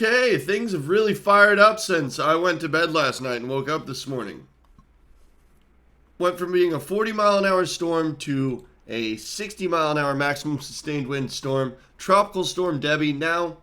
Okay, things have really fired up since I went to bed last night and woke up this morning. Went from being a 40-mile-an-hour storm to a 60-mile-an-hour maximum sustained wind storm. Tropical storm Debby. Now,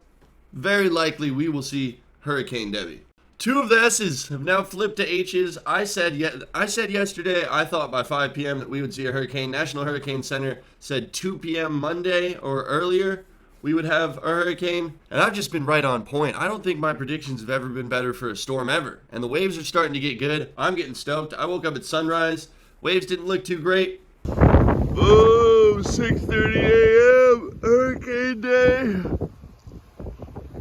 very likely we will see Hurricane Debby. Two of the S's have now flipped to H's. I said yesterday I thought by 5 p.m. that we would see a hurricane. National Hurricane Center said 2 p.m. Monday or earlier we would have a hurricane, and I've just been right on point. I don't think my predictions have ever been better for a storm ever, and the waves are starting to get good. I'm getting stoked. I woke up at sunrise. Waves didn't look too great. Oh, 6:30 a.m. Hurricane day.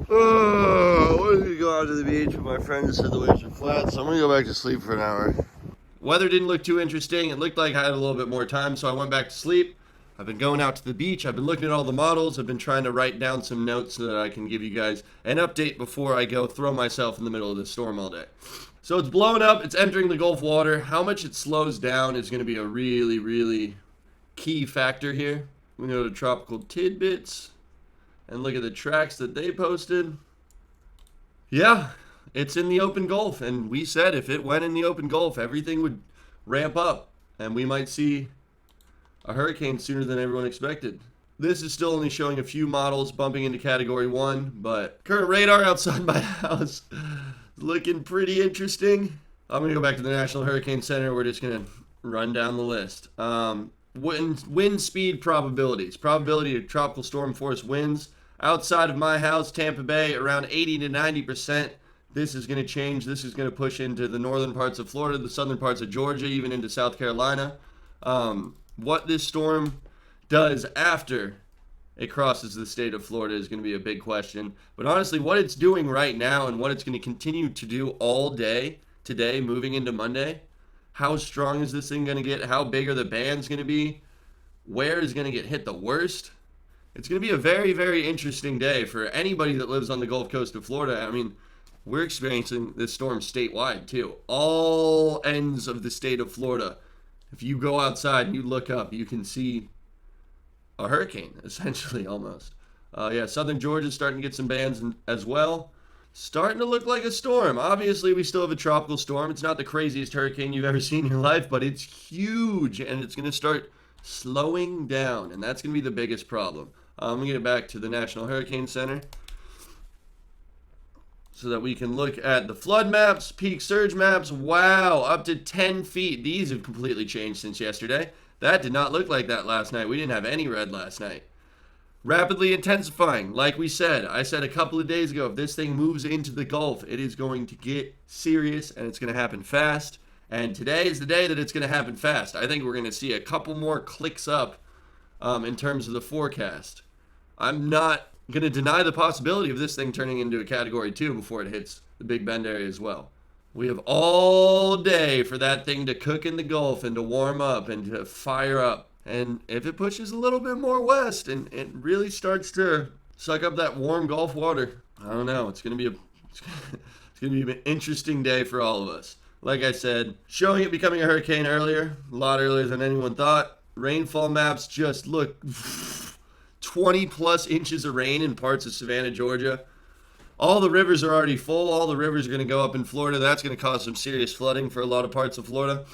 Oh, I was gonna go out to the beach, but my friend said the waves are flat, so I'm gonna go back to sleep for an hour. Weather didn't look too interesting. It looked like I had a little bit more time, so I went back to sleep. I've been going out to the beach. I've been looking at all the models. I've been trying to write down some notes so that I can give you guys an update before I go throw myself in the middle of the storm all day. So it's blowing up. It's entering the Gulf water. How much it slows down is going to be a really, really key factor here. We go to Tropical Tidbits and look at the tracks that they posted. Yeah, it's in the open Gulf. And we said if it went in the open Gulf, everything would ramp up. And we might see a hurricane sooner than everyone expected. This is still only showing a few models bumping into Category 1, but current radar outside my house is looking pretty interesting. I'm going to go back to the National Hurricane Center. We're just going to run down the list. Wind speed probabilities. Probability of tropical storm force winds. Outside of my house, Tampa Bay, around 80 to 90%. This is going to change. This is going to push into the northern parts of Florida, the southern parts of Georgia, even into South Carolina. What this storm does after it crosses the state of Florida is going to be a big question. But honestly, what it's doing right now and what it's going to continue to do all day today, moving into Monday, how strong is this thing going to get? How big are the bands going to be? Where is going to get hit the worst? It's going to be a very, very interesting day for anybody that lives on the Gulf Coast of Florida. I mean, we're experiencing this storm statewide too. All ends of the state of Florida. If you go outside and you look up, you can see a hurricane, essentially, almost. Yeah, southern Georgia's starting to get some bands as well. Starting to look like a storm. Obviously, we still have a tropical storm. It's not the craziest hurricane you've ever seen in your life, but it's huge, and it's going to start slowing down, and that's going to be the biggest problem. I'm going to get back to the National Hurricane Center so that we can look at the flood maps, peak surge maps. Wow, up to 10 feet. These have completely changed since yesterday. That did not look like that last night. We didn't have any red last night. Rapidly intensifying. Like we said, I said a couple of days ago, if this thing moves into the Gulf, it is going to get serious and it's going to happen fast. And today is the day that it's going to happen fast. I think we're going to see a couple more clicks up in terms of the forecast. I'm not going to deny the possibility of this thing turning into a Category 2 before it hits the Big Bend area as well. We have all day for that thing to cook in the Gulf and to warm up and to fire up. And if it pushes a little bit more west and it really starts to suck up that warm Gulf water, I don't know. It's going to be an interesting day for all of us. Like I said, showing it becoming a hurricane earlier, a lot earlier than anyone thought. Rainfall maps just look 20 plus inches of rain in parts of Savannah, Georgia. All the rivers are already full. All the rivers are going to go up in Florida. That's going to cause some serious flooding for a lot of parts of Florida.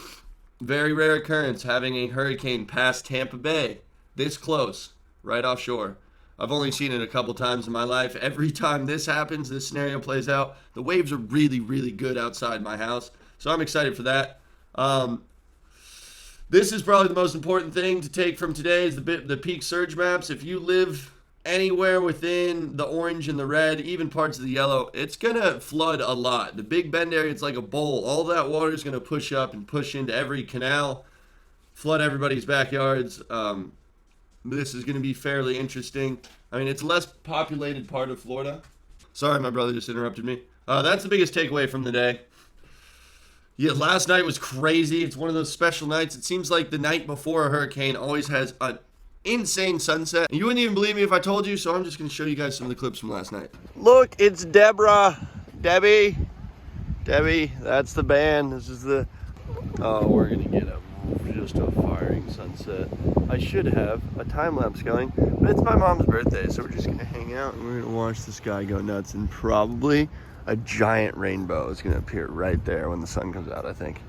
Very rare occurrence having a hurricane pass Tampa Bay this close, right offshore. I've only seen it a couple times in my life. Every time this happens, this scenario plays out, the waves are really, really good outside my house. So I'm excited for that. This is probably the most important thing to take from today is the peak surge maps. If you live anywhere within the orange and the red, even parts of the yellow, it's going to flood a lot. The Big Bend area, it's like a bowl. All that water is going to push up and push into every canal, flood everybody's backyards. This is going to be fairly interesting. I mean, it's a less populated part of Florida. Sorry, my brother just interrupted me. That's the biggest takeaway from the day. Yeah, last night was crazy. It's one of those special nights. It seems like the night before a hurricane always has an insane sunset. And you wouldn't even believe me if I told you, so I'm just going to show you guys some of the clips from last night. Look, it's Debby. Debby, that's the band. This is the... Oh, we're going to get a just a firing sunset. I should have a time lapse going, but it's my mom's birthday, so we're just gonna hang out and we're gonna watch the sky go nuts, and probably a giant rainbow is gonna appear right there when the sun comes out, I think.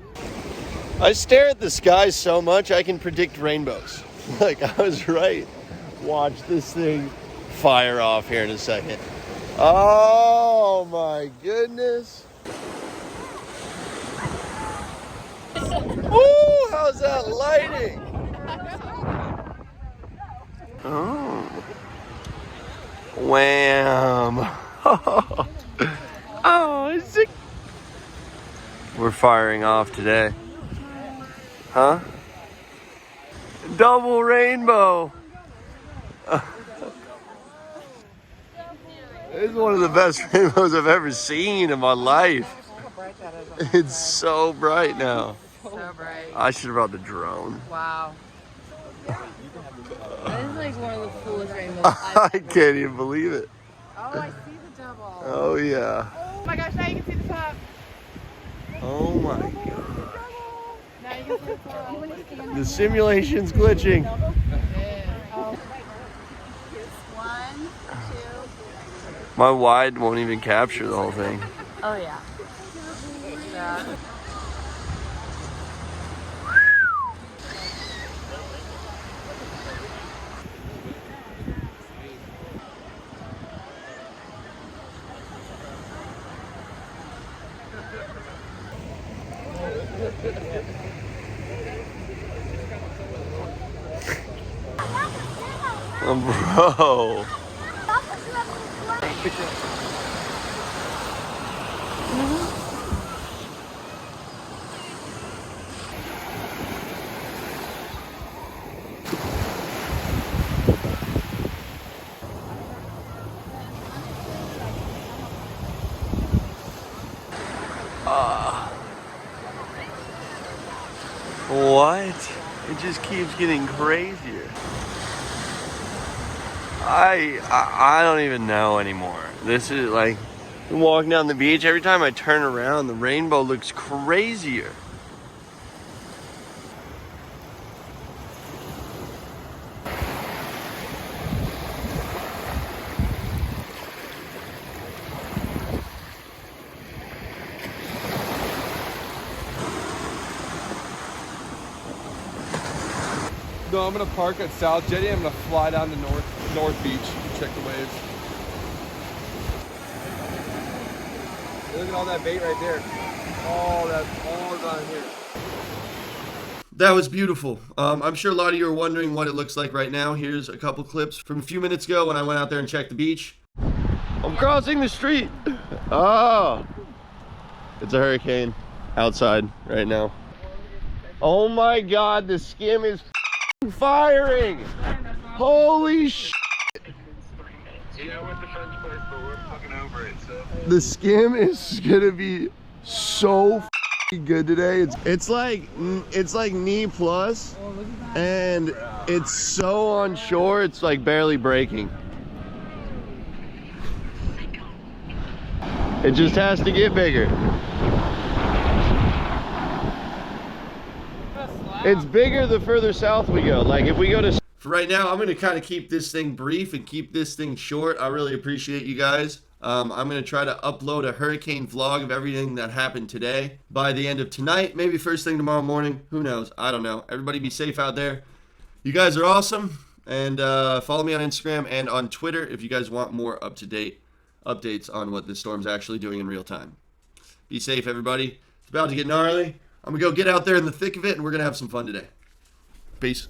I stare at the sky so much I can predict rainbows. Like, I was right. Watch this thing fire off here in a second. Oh my goodness. Ooh, how's that lighting? Oh. Wham. Oh, sick. We're firing off today. Huh? Double rainbow. This is one of the best rainbows I've ever seen in my life. It's so bright now. So bright. I should have brought the drone. Wow. That is like one of the coolest rainbows I can't even believe it. Oh, I see the double. Oh yeah. Oh my gosh, now you can see the top. Oh my god. Now you can see the top. The simulation's glitching. Oh. 1, 2. My wide won't even capture the whole thing. Oh yeah. Yeah. Bro. What? It just keeps getting crazier. I don't even know anymore. This is like walking down the beach. Every time I turn around, the rainbow looks crazier. No, I'm gonna park at South Jetty. I'm gonna fly down to North Beach, check the waves. Look at all that bait right there. Oh, that's all down here. That was beautiful. I'm sure a lot of you are wondering what it looks like right now. Here's a couple clips from a few minutes ago when I went out there and checked the beach. I'm crossing the street. Oh, it's a hurricane outside right now. Oh my God, the skim is firing. Holy shit. Yeah, I went to French place, but we're fucking over it, so. The skim is gonna be so good today. It's like knee plus, and it's so on shore, it's like barely breaking. It just has to get bigger. It's bigger the further south we go. Like if we go to... For right now, I'm going to kind of keep this thing brief and keep this thing short. I really appreciate you guys. I'm going to try to upload a hurricane vlog of everything that happened today by the end of tonight. Maybe first thing tomorrow morning. Who knows? I don't know. Everybody be safe out there. You guys are awesome. And follow me on Instagram and on Twitter if you guys want more up-to-date updates on what this storm's actually doing in real time. Be safe, everybody. It's about to get gnarly. I'm going to go get out there in the thick of it, and we're going to have some fun today. Peace.